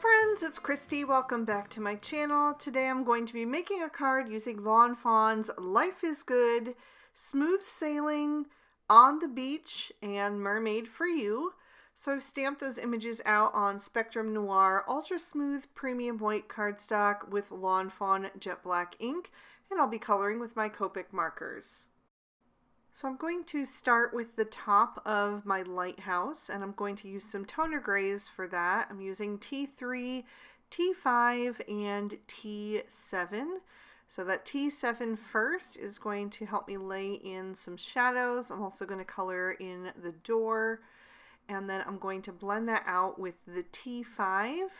friends, it's Christy. Welcome back to my channel. Today I'm going to be making a card using Lawn Fawn's Life is Good, Smooth Sailing, On the Beach, and Mermaid for You. So I've stamped those images out on Spectrum Noir Ultra Smooth Premium White cardstock with Lawn Fawn Jet Black ink, and I'll be coloring with my Copic markers. So I'm going to start with the top of my lighthouse, and I'm going to use some toner grays for that. I'm using T3, T5, and T7. So that T7 first is going to help me lay in some shadows. I'm also going to color in the door, and then I'm going to blend that out with the T5.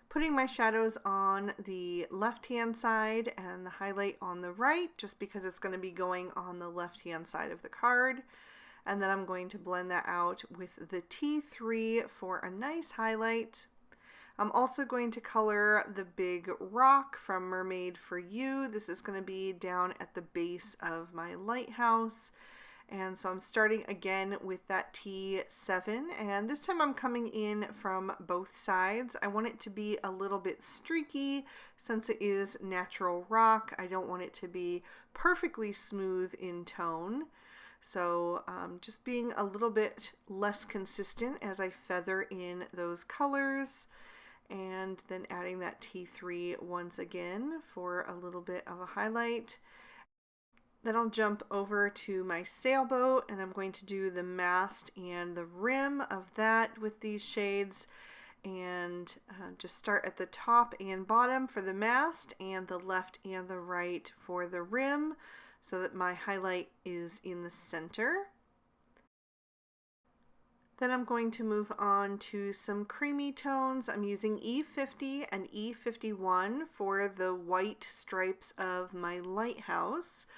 Putting my shadows on the left-hand side and the highlight on the right, just because it's going to be going on the left-hand side of the card. And then I'm going to blend that out with the T3 for a nice highlight. I'm also going to color the big rock from Mermaid for You. This is going to be down at the base of my lighthouse. And so I'm starting again with that T7, and this time I'm coming in from both sides. I want it to be a little bit streaky since it is natural rock. I don't want it to be perfectly smooth in tone. So just being a little bit less consistent as I feather in those colors, and then adding that T3 once again for a little bit of a highlight. Then I'll jump over to my sailboat, and I'm going to do the mast and the rim of that with these shades, and just start at the top and bottom for the mast and the left and the right for the rim, so that my highlight is in the center. Then I'm going to move on to some creamy tones. I'm using E50 and E51 for the white stripes of my lighthouse.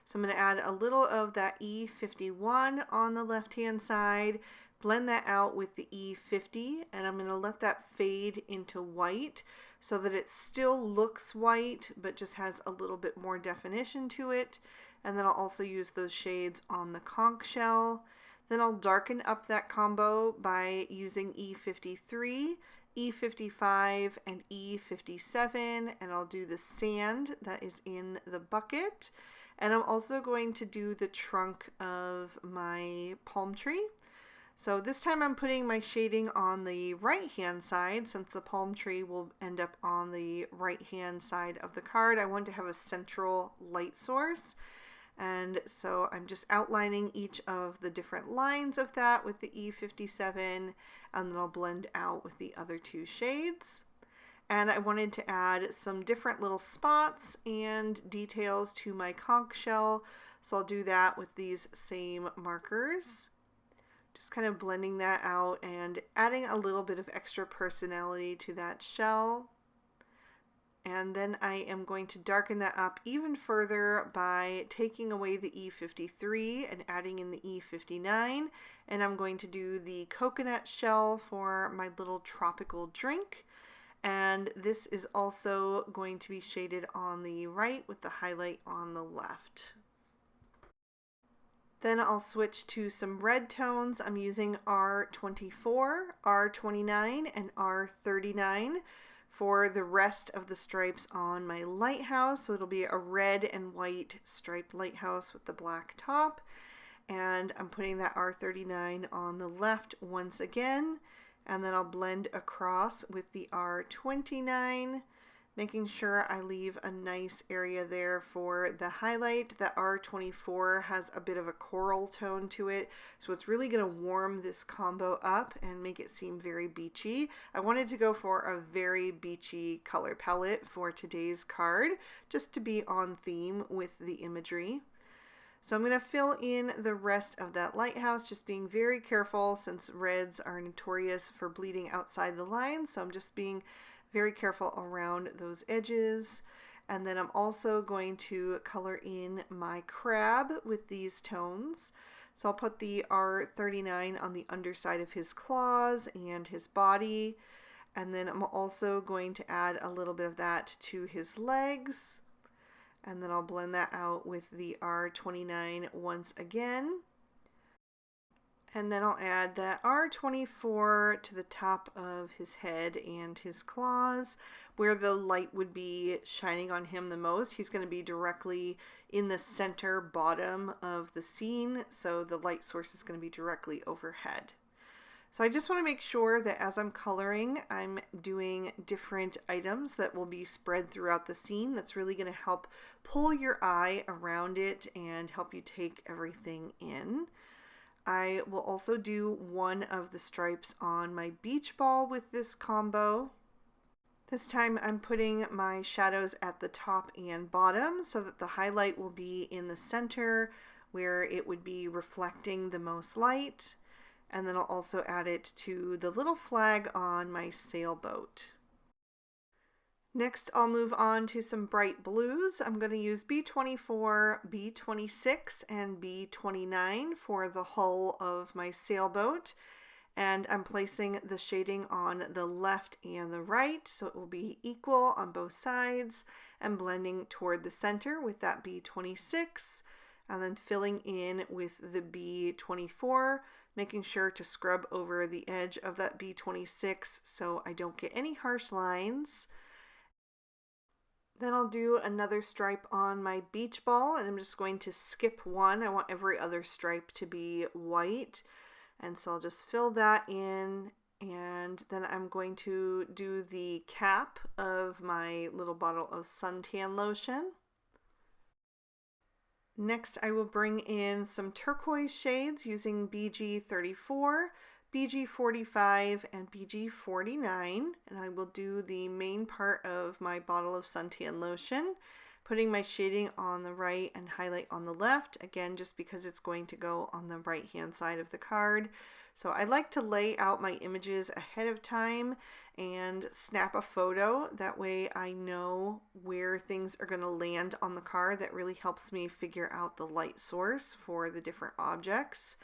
So I'm going to add a little of that E51 on the left-hand side, blend that out with the E50, and I'm going to let that fade into white so that it still looks white, but just has a little bit more definition to it. And then I'll also use those shades on the conch shell. Then I'll darken up that combo by using E53, E55, and E57, and I'll do the sand that is in the bucket. And I'm also going to do the trunk of my palm tree. So this time I'm putting my shading on the right hand side, since the palm tree will end up on the right hand side of the card. I want to have a central light source. And so I'm just outlining each of the different lines of that with the E57, and then I'll blend out with the other two shades. And I wanted to add some different little spots and details to my conch shell, so I'll do that with these same markers. Just kind of blending that out and adding a little bit of extra personality to that shell. And then I am going to darken that up even further by taking away the E53 and adding in the E59. And I'm going to do the coconut shell for my little tropical drink. And this is also going to be shaded on the right with the highlight on the left. Then I'll switch to some red tones. I'm using R24, R29, and R39 for the rest of the stripes on my lighthouse. So it'll be a red and white striped lighthouse with the black top. And I'm putting that R39 on the left once again. And then I'll blend across with the R29, making sure I leave a nice area there for the highlight. The R24 has a bit of a coral tone to it, so it's really going to warm this combo up and make it seem very beachy. I wanted to go for a very beachy color palette for today's card, just to be on theme with the imagery. So I'm going to fill in the rest of that lighthouse, just being very careful since reds are notorious for bleeding outside the lines. So I'm just being very careful around those edges. And then I'm also going to color in my crab with these tones. So I'll put the R39 on the underside of his claws and his body. And then I'm also going to add a little bit of that to his legs. And then I'll blend that out with the R29 once again. And then I'll add that R24 to the top of his head and his claws, where the light would be shining on him the most. He's going to be directly in the center bottom of the scene, so the light source is going to be directly overhead. So I just want to make sure that as I'm coloring, I'm doing different items that will be spread throughout the scene. That's really going to help pull your eye around it and help you take everything in. I will also do one of the stripes on my beach ball with this combo. This time I'm putting my shadows at the top and bottom so that the highlight will be in the center where it would be reflecting the most light. And then I'll also add it to the little flag on my sailboat. Next, I'll move on to some bright blues. I'm going to use B24, B26, and B29 for the hull of my sailboat. And I'm placing the shading on the left and the right, so it will be equal on both sides, and blending toward the center with that B26, and then filling in with the B24, making sure to scrub over the edge of that B26 so I don't get any harsh lines. Then I'll do another stripe on my beach ball, and I'm just going to skip one. I want every other stripe to be white, and so I'll just fill that in, and then I'm going to do the cap of my little bottle of suntan lotion. Next, I will bring in some turquoise shades using BG34, BG45, and BG49, and I will do the main part of my bottle of suntan lotion, putting my shading on the right and highlight on the left, again just because it's going to go on the right hand side of the card. So I like to lay out my images ahead of time and snap a photo. That way I know where things are going to land on the card. That really helps me figure out the light source for the different objects.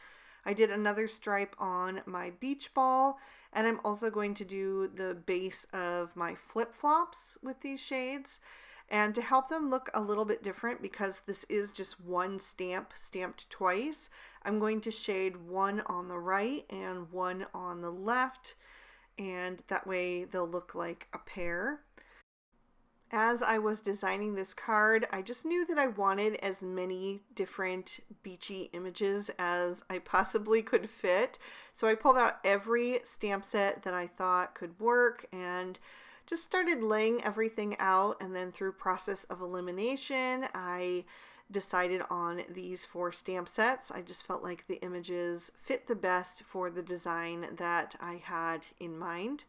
I did another stripe on my beach ball, and I'm also going to do the base of my flip-flops with these shades. And to help them look a little bit different, because this is just one stamp stamped twice, I'm going to shade one on the right and one on the left, and that way they'll look like a pair. As I was designing this card, I just knew that I wanted as many different beachy images as I possibly could fit. So I pulled out every stamp set that I thought could work and just started laying everything out, and then through process of elimination, I decided on these 4 stamp sets. I just felt like the images fit the best for the design that I had in mind.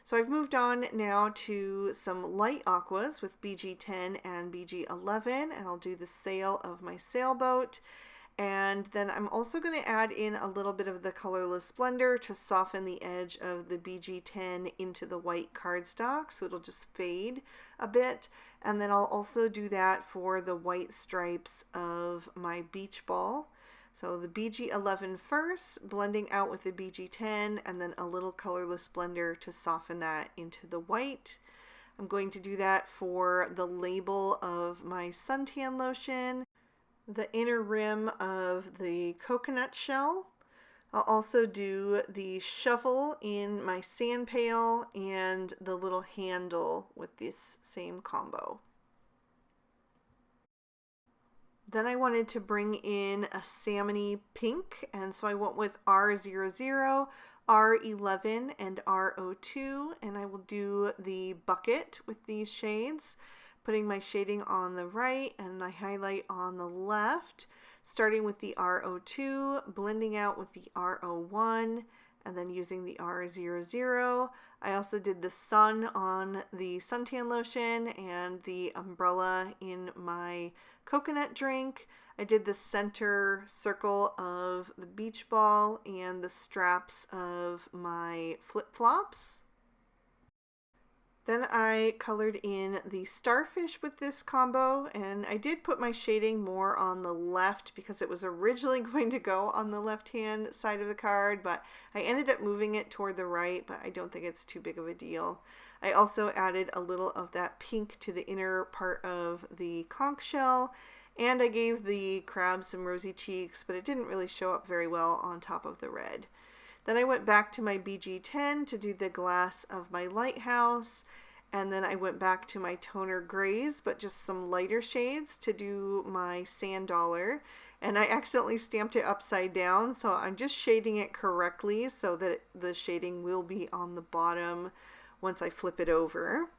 So I've moved on now to some light aquas with BG10 and BG11, and I'll do the sail of my sailboat. And then I'm also going to add in a little bit of the colorless splendor to soften the edge of the BG10 into the white cardstock, so it'll just fade a bit. And then I'll also do that for the white stripes of my beach ball. So the BG11 first, blending out with the BG10, and then a little colorless splendor to soften that into the white. I'm going to do that for the label of my suntan lotion, the inner rim of the coconut shell. I'll also do the shovel in my sand pail and the little handle with this same combo. Then I wanted to bring in a salmony pink, and so I went with R00, R11, and R02, and I will do the bucket with these shades, putting my shading on the right and my highlight on the left, starting with the R02, blending out with the R01, and then using the R00. I also did the sun on the suntan lotion and the umbrella in my coconut drink. I did the center circle of the beach ball and the straps of my flip-flops. Then I colored in the starfish with this combo, and I did put my shading more on the left because it was originally going to go on the left-hand side of the card, but I ended up moving it toward the right, but I don't think it's too big of a deal. I also added a little of that pink to the inner part of the conch shell, And I gave the crab some rosy cheeks, but it didn't really show up very well on top of the red. Then I went back to my BG10 to do the glass of my lighthouse. And then I went back to my toner grays, but just some lighter shades to do my sand dollar. And I accidentally stamped it upside down, so I'm just shading it correctly so that the shading will be on the bottom once I flip it over.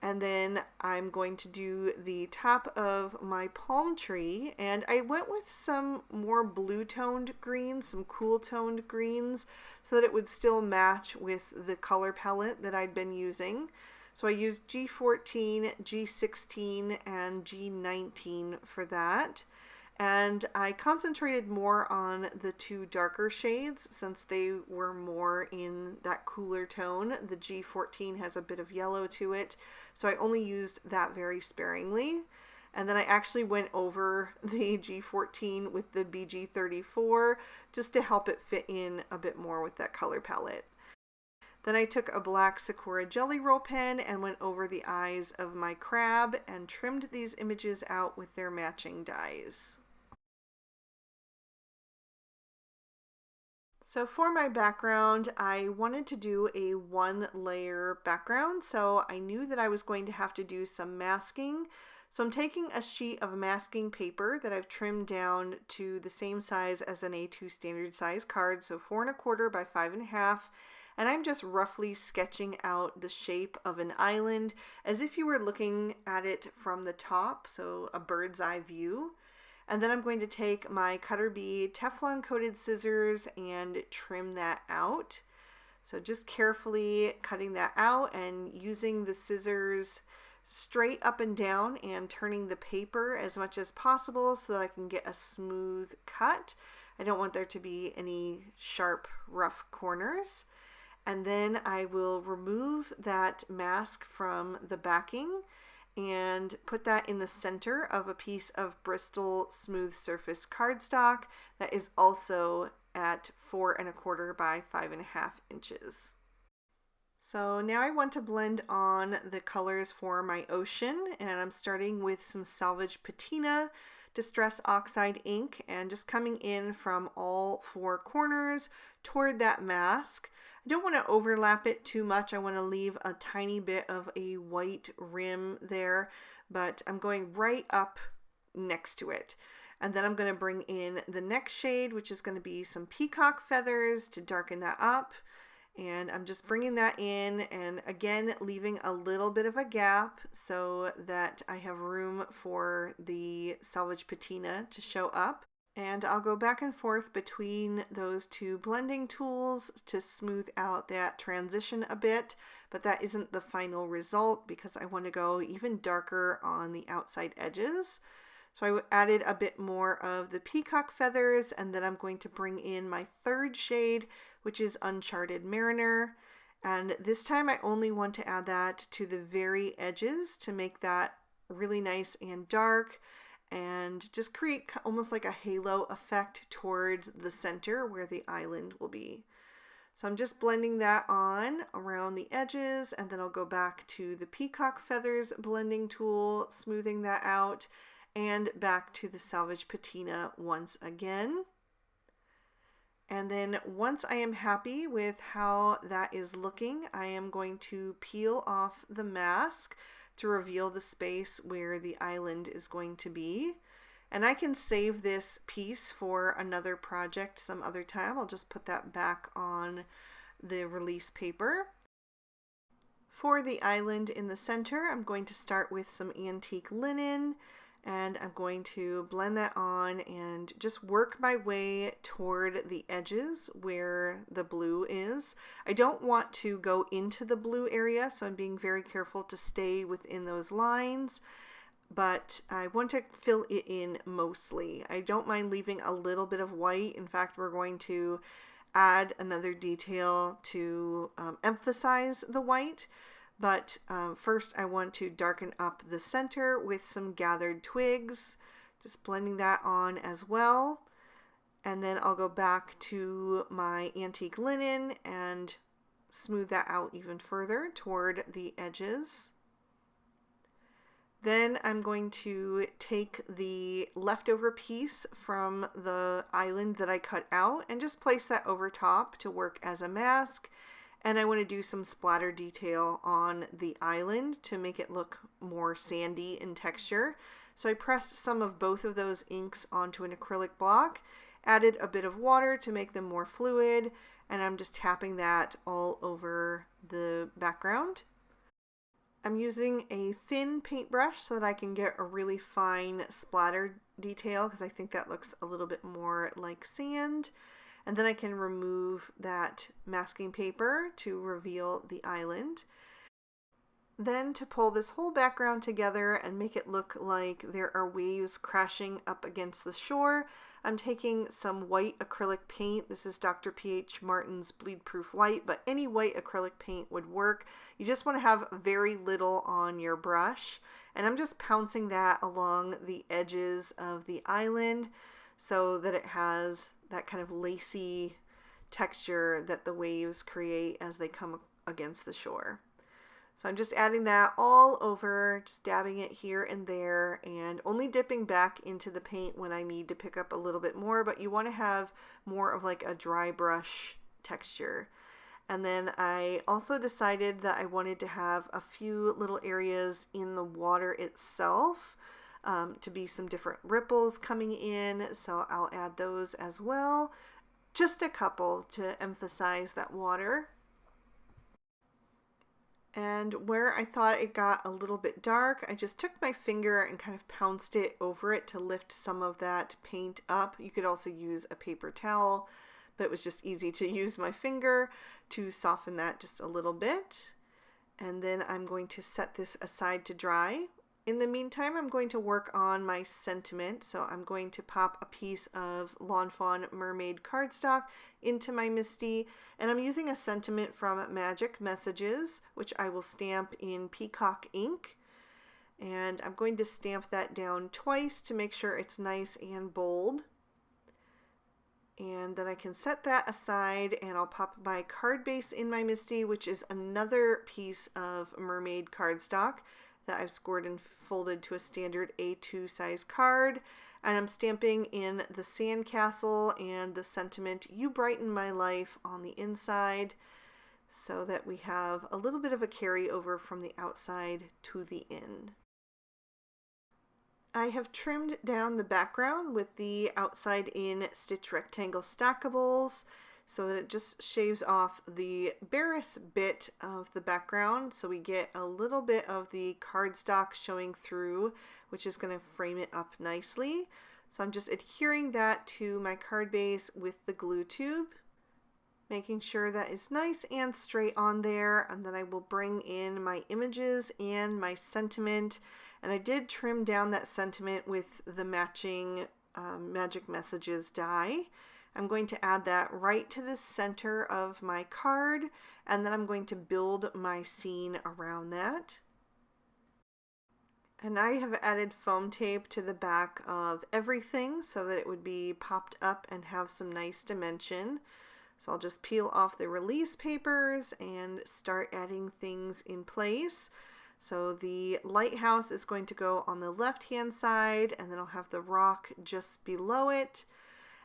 And then I'm going to do the top of my palm tree, and I went with some more blue toned greens, some cool toned greens, so that it would still match with the color palette that I'd been using. So I used G14, G16, and G19 for that. And I concentrated more on the two darker shades since they were more in that cooler tone. The G14 has a bit of yellow to it, so I only used that very sparingly. And then I actually went over the G14 with the BG34 just to help it fit in a bit more with that color palette. Then I took a black Sakura Jelly Roll pen and went over the eyes of my crab and trimmed these images out with their matching dies. So for my background, I wanted to do a one layer background, so I knew that I was going to have to do some masking. So I'm taking a sheet of masking paper that I've trimmed down to the same size as an A2 standard size card, so 4 1/4 by 5 1/2, and I'm just roughly sketching out the shape of an island as if you were looking at it from the top, so a bird's eye view. And then I'm going to take my Cutter Bee Teflon coated scissors and trim that out. So just carefully cutting that out and using the scissors straight up and down and turning the paper as much as possible so that I can get a smooth cut. I don't want there to be any sharp, rough corners. And then I will remove that mask from the backing and put that in the center of a piece of Bristol smooth surface cardstock that is also at 4 1/4 by 5 1/2 inches. So now I want to blend on the colors for my ocean, and I'm starting with some Salvage Patina Distress Oxide ink and just coming in from all 4 corners toward that mask. I don't want to overlap it too much. I want to leave a tiny bit of a white rim there, but I'm going right up next to it. And then I'm going to bring in the next shade, which is going to be some peacock feathers to darken that up. And I'm just bringing that in and again leaving a little bit of a gap so that I have room for the Salvage Patina to show up. And I'll go back and forth between those two blending tools to smooth out that transition a bit, but that isn't the final result because I want to go even darker on the outside edges. So I added a bit more of the peacock feathers, and then I'm going to bring in my third shade, which is Uncharted Mariner. And this time I only want to add that to the very edges to make that really nice and dark and just create almost like a halo effect towards the center where the island will be. So I'm just blending that on around the edges, and then I'll go back to the peacock feathers blending tool, smoothing that out, and back to the Salvage Patina once again. And then once I am happy with how that is looking, I am going to peel off the mask to reveal the space where the island is going to be. And I can save this piece for another project some other time. I'll just put that back on the release paper. For the island in the center, I'm going to start with some antique linen, and I'm going to blend that on and just work my way toward the edges where the blue is. I don't want to go into the blue area, so I'm being very careful to stay within those lines, but I want to fill it in mostly. I don't mind leaving a little bit of white. In fact, we're going to add another detail to emphasize the white. But first I want to darken up the center with some gathered twigs, just blending that on as well. And then I'll go back to my antique linen and smooth that out even further toward the edges. Then I'm going to take the leftover piece from the island that I cut out and just place that over top to work as a mask. And I want to do some splatter detail on the island to make it look more sandy in texture. So I pressed some of both of those inks onto an acrylic block, added a bit of water to make them more fluid, and I'm just tapping that all over the background. I'm using a thin paintbrush so that I can get a really fine splatter detail because I think that looks a little bit more like sand. And then I can remove that masking paper to reveal the island. Then to pull this whole background together and make it look like there are waves crashing up against the shore, I'm taking some white acrylic paint. This is Dr. P.H. Martin's Bleed Proof White, but any white acrylic paint would work. You just want to have very little on your brush, and I'm just pouncing that along the edges of the island so that it has that kind of lacy texture that the waves create as they come against the shore. So I'm just adding that all over, just dabbing it here and there, and only dipping back into the paint when I need to pick up a little bit more, but you want to have more of like a dry brush texture. And then I also decided that I wanted to have a few little areas in the water itself to be some different ripples coming in, so I'll add those as well. Just a couple to emphasize that water. And where I thought it got a little bit dark, I just took my finger and kind of pounced it over it to lift some of that paint up. You could also use a paper towel, but it was just easy to use my finger to soften that just a little bit. And then I'm going to set this aside to dry. In the meantime, I'm going to work on my sentiment. So I'm going to pop a piece of Lawn Fawn Mermaid cardstock into my MISTI, and I'm using a sentiment from Magic Messages, which I will stamp in peacock ink. And I'm going to stamp that down twice to make sure it's nice and bold. And then I can set that aside, and I'll pop my card base in my MISTI, which is another piece of mermaid cardstock that I've scored and folded to a standard A2 size card. And I'm stamping in the sandcastle and the sentiment, "You brighten my life," on the inside, so that we have a little bit of a carryover from the outside to the in. I have trimmed down the background with the outside in stitch rectangle stackables so that it just shaves off the barest bit of the background, so we get a little bit of the cardstock showing through, which is going to frame it up nicely. So I'm just adhering that to my card base with the glue tube, making sure that is nice and straight on there, and then I will bring in my images and my sentiment. And I did trim down that sentiment with the matching Magic Messages die. I'm going to add that right to the center of my card, and then I'm going to build my scene around that. And I have added foam tape to the back of everything so that it would be popped up and have some nice dimension. So I'll just peel off the release papers and start adding things in place. So the lighthouse is going to go on the left hand side, and then I'll have the rock just below it.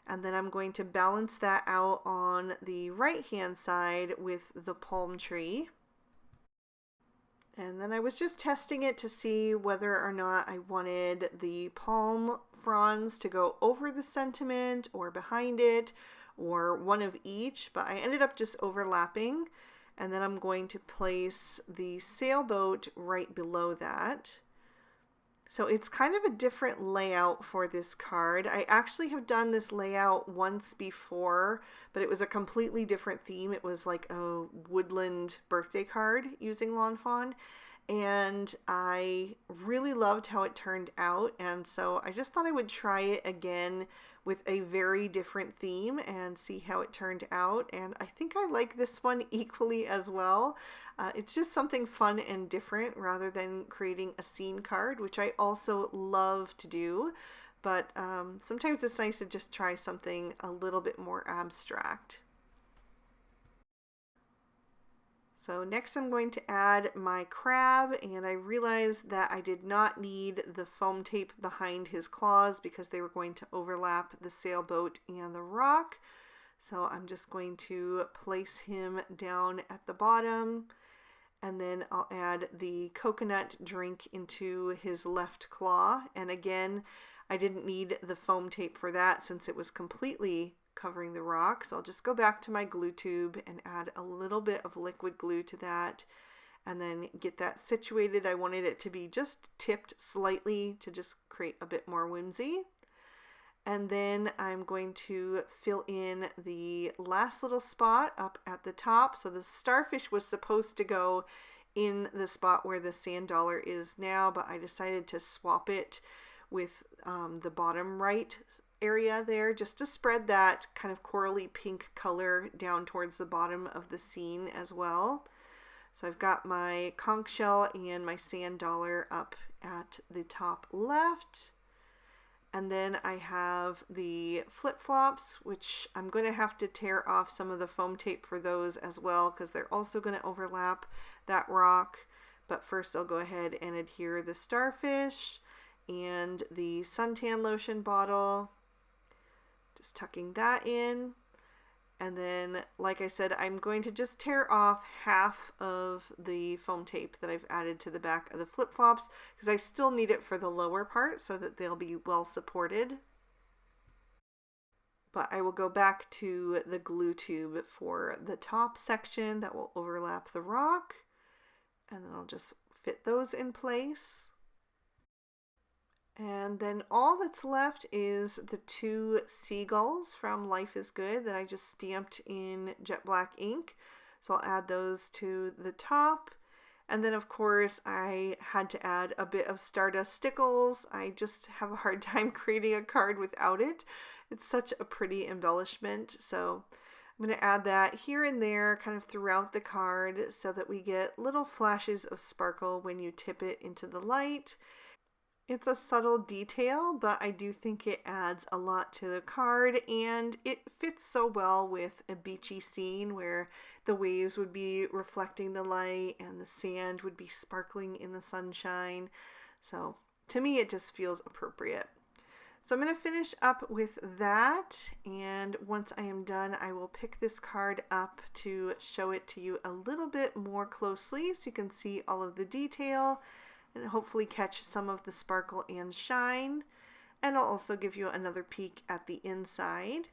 And then I'm going to balance that out on the right hand side with the palm tree. And then I was just testing it to see whether or not I wanted the palm fronds to go over the sentiment or behind it, or one of each, but I ended up just overlapping. And then I'm going to place the sailboat right below that. So it's kind of a different layout for this card. I actually have done this layout once before, but it was a completely different theme. It was like a woodland birthday card using Lawn Fawn, and I really loved how it turned out, and so I just thought I would try it again with a very different theme and see how it turned out. And I think I like this one equally as well. It's just something fun and different rather than creating a scene card, which I also love to do, but sometimes it's nice to just try something a little bit more abstract. So next I'm going to add my crab, and I realized that I did not need the foam tape behind his claws because they were going to overlap the sailboat and the rock. So I'm just going to place him down at the bottom, and then I'll add the coconut drink into his left claw. And again, I didn't need the foam tape for that since it was completely covering the rock. So I'll just go back to my glue tube and add a little bit of liquid glue to that and then get that situated. I wanted it to be just tipped slightly to just create a bit more whimsy. And then I'm going to fill in the last little spot up at the top. So the starfish was supposed to go in the spot where the sand dollar is now, but I decided to swap it with the bottom right area there, just to spread that kind of corally pink color down towards the bottom of the scene as well. So I've got my conch shell and my sand dollar up at the top left. And then I have the flip-flops, which I'm going to have to tear off some of the foam tape for those as well, because they're also going to overlap that rock. But first I'll go ahead and adhere the starfish and the suntan lotion bottle. Just tucking that in. And then, like I said, I'm going to just tear off half of the foam tape that I've added to the back of the flip-flops because I still need it for the lower part so that they'll be well supported. But I will go back to the glue tube for the top section that will overlap the rock. And then I'll just fit those in place. And then all that's left is the two seagulls from Life is Good that I just stamped in jet black ink. So I'll add those to the top. And then of course I had to add a bit of Stardust Stickles. I just have a hard time creating a card without it. It's such a pretty embellishment. So I'm going to add that here and there kind of throughout the card so that we get little flashes of sparkle when you tip it into the light. It's a subtle detail, but I do think it adds a lot to the card, and it fits so well with a beachy scene where the waves would be reflecting the light and the sand would be sparkling in the sunshine. So to me, it just feels appropriate. So I'm going to finish up with that, and once I am done, I will pick this card up to show it to you a little bit more closely so you can see all of the detail and hopefully catch some of the sparkle and shine. And I'll also give you another peek at the inside.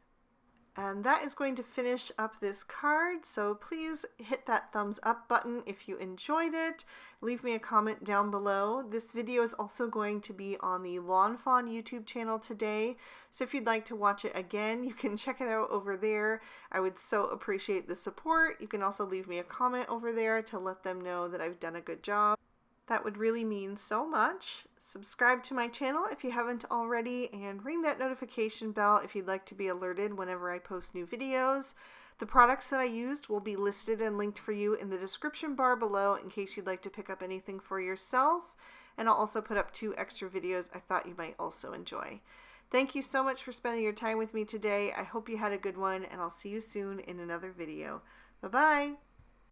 And that is going to finish up this card, so please hit that thumbs up button if you enjoyed it. Leave me a comment down below. This video is also going to be on the Lawn Fawn YouTube channel today, so if you'd like to watch it again, you can check it out over there. I would so appreciate the support. You can also leave me a comment over there to let them know that I've done a good job. That would really mean so much. Subscribe to my channel if you haven't already, and ring that notification bell if you'd like to be alerted whenever I post new videos. The products that I used will be listed and linked for you in the description bar below in case you'd like to pick up anything for yourself. And I'll also put up 2 extra videos I thought you might also enjoy. Thank you so much for spending your time with me today. I hope you had a good one, and I'll see you soon in another video. Bye-bye!